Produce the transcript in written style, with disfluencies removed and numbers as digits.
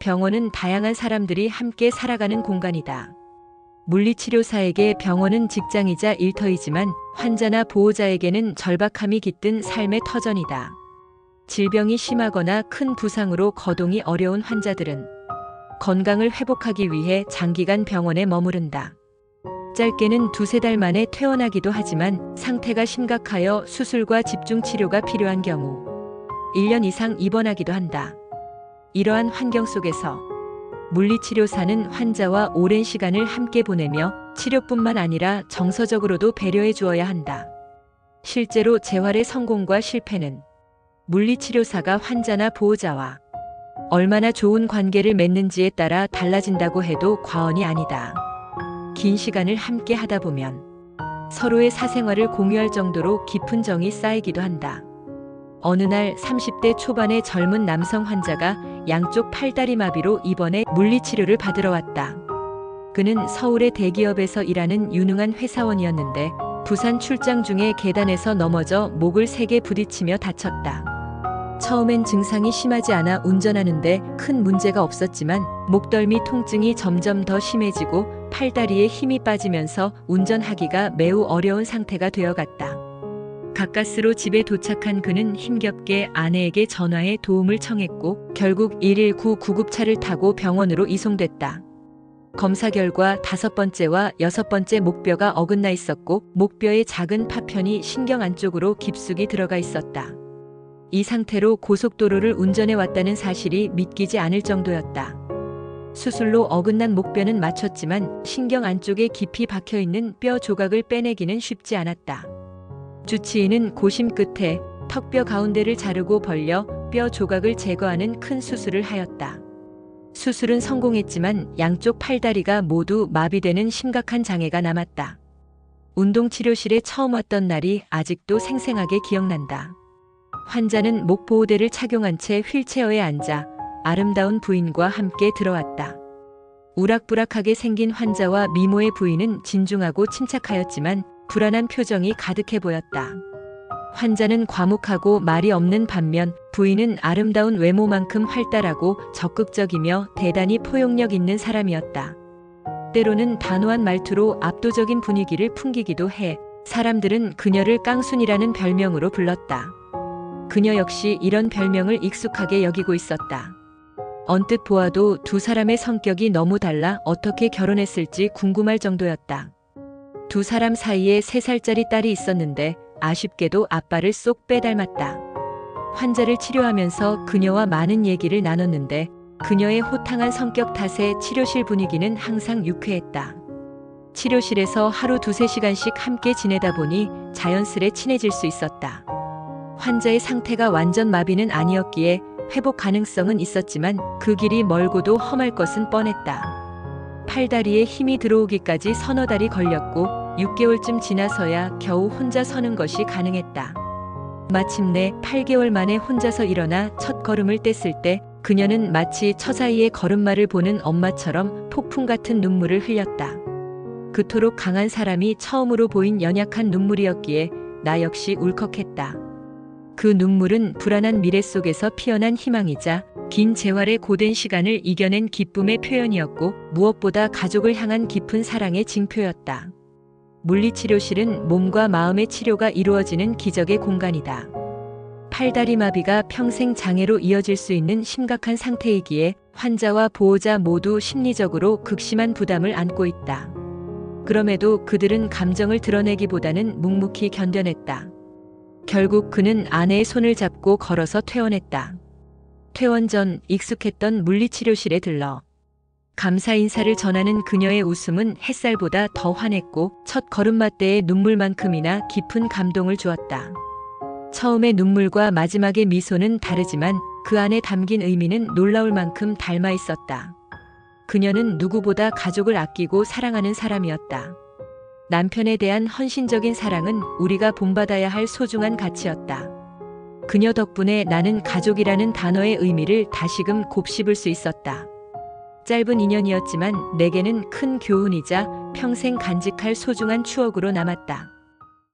병원은 다양한 사람들이 함께 살아가는 공간이다. 물리치료사에게 병원은 직장이자 일터이지만 환자나 보호자에게는 절박함이 깃든 삶의 터전이다. 질병이 심하거나 큰 부상으로 거동이 어려운 환자들은 건강을 회복하기 위해 장기간 병원에 머무른다. 짧게는 두세 달 만에 퇴원하기도 하지만 상태가 심각하여 수술과 집중 치료가 필요한 경우 1년 이상 입원하기도 한다. 이러한 환경 속에서 물리치료사는 환자와 오랜 시간을 함께 보내며 치료뿐만 아니라 정서적으로도 배려해 주어야 한다. 실제로 재활의 성공과 실패는 물리치료사가 환자나 보호자와 얼마나 좋은 관계를 맺는지에 따라 달라진다고 해도 과언이 아니다. 긴 시간을 함께 하다 보면 서로의 사생활을 공유할 정도로 깊은 정이 쌓이기도 한다. 어느 날 30대 초반의 젊은 남성 환자가 양쪽 팔다리 마비로 입원해 물리치료를 받으러 왔다. 그는 서울의 대기업에서 일하는 유능한 회사원이었는데 부산 출장 중에 계단에서 넘어져 목을 세게 부딪히며 다쳤다. 처음엔 증상이 심하지 않아 운전하는데 큰 문제가 없었지만 목덜미 통증이 점점 더 심해지고 팔다리에 힘이 빠지면서 운전하기가 매우 어려운 상태가 되어갔다. 가까스로 집에 도착한 그는 힘겹게 아내에게 전화해 도움을 청했고 결국 119 구급차를 타고 병원으로 이송됐다. 검사 결과 5번째와 6번째 목뼈가 어긋나 있었고 목뼈의 작은 파편이 신경 안쪽으로 깊숙이 들어가 있었다. 이 상태로 고속도로를 운전해 왔다는 사실이 믿기지 않을 정도였다. 수술로 어긋난 목뼈는 맞췄지만 신경 안쪽에 깊이 박혀있는 뼈 조각을 빼내기는 쉽지 않았다. 주치의는 고심 끝에 턱뼈 가운데를 자르고 벌려 뼈 조각을 제거하는 큰 수술을 하였다. 수술은 성공했지만 양쪽 팔다리가 모두 마비되는 심각한 장애가 남았다. 운동치료실에 처음 왔던 날이 아직도 생생하게 기억난다. 환자는 목보호대를 착용한 채 휠체어에 앉아 아름다운 부인과 함께 들어왔다. 우락부락하게 생긴 환자와 미모의 부인은 진중하고 침착하였지만 불안한 표정이 가득해 보였다. 환자는 과묵하고 말이 없는 반면 부인은 아름다운 외모만큼 활달하고 적극적이며 대단히 포용력 있는 사람이었다. 때로는 단호한 말투로 압도적인 분위기를 풍기기도 해 사람들은 그녀를 깡순이라는 별명으로 불렀다. 그녀 역시 이런 별명을 익숙하게 여기고 있었다. 언뜻 보아도 두 사람의 성격이 너무 달라 어떻게 결혼했을지 궁금할 정도였다. 두 사람 사이에 3살짜리 딸이 있었는데 아쉽게도 아빠를 쏙 빼닮았다. 환자를 치료하면서 그녀와 많은 얘기를 나눴는데 그녀의 호탕한 성격 탓에 치료실 분위기는 항상 유쾌했다. 치료실에서 하루 2~3시간씩 함께 지내다 보니 자연스레 친해질 수 있었다. 환자의 상태가 완전 마비는 아니었기에 회복 가능성은 있었지만 그 길이 멀고도 험할 것은 뻔했다. 팔다리에 힘이 들어오기까지 서너 달이 걸렸고 6개월쯤 지나서야 겨우 혼자 서는 것이 가능했다. 마침내 8개월 만에 혼자서 일어나 첫 걸음을 뗐을 때 그녀는 마치 처자의의 걸음마를 보는 엄마처럼 폭풍 같은 눈물을 흘렸다. 그토록 강한 사람이 처음으로 보인 연약한 눈물이었기에 나 역시 울컥했다. 그 눈물은 불안한 미래 속에서 피어난 희망이자 긴 재활의 고된 시간을 이겨낸 기쁨의 표현이었고 무엇보다 가족을 향한 깊은 사랑의 징표였다. 물리치료실은 몸과 마음의 치료가 이루어지는 기적의 공간이다. 팔다리 마비가 평생 장애로 이어질 수 있는 심각한 상태이기에 환자와 보호자 모두 심리적으로 극심한 부담을 안고 있다. 그럼에도 그들은 감정을 드러내기보다는 묵묵히 견뎌냈다. 결국 그는 아내의 손을 잡고 걸어서 퇴원했다. 퇴원 전 익숙했던 물리치료실에 들러 감사 인사를 전하는 그녀의 웃음은 햇살보다 더 환했고 첫 걸음마 때의 눈물만큼이나 깊은 감동을 주었다. 처음의 눈물과 마지막의 미소는 다르지만 그 안에 담긴 의미는 놀라울 만큼 닮아 있었다. 그녀는 누구보다 가족을 아끼고 사랑하는 사람이었다. 남편에 대한 헌신적인 사랑은 우리가 본받아야 할 소중한 가치였다. 그녀 덕분에 나는 가족이라는 단어의 의미를 다시금 곱씹을 수 있었다. 짧은 인연이었지만 내게는 큰 교훈이자 평생 간직할 소중한 추억으로 남았다.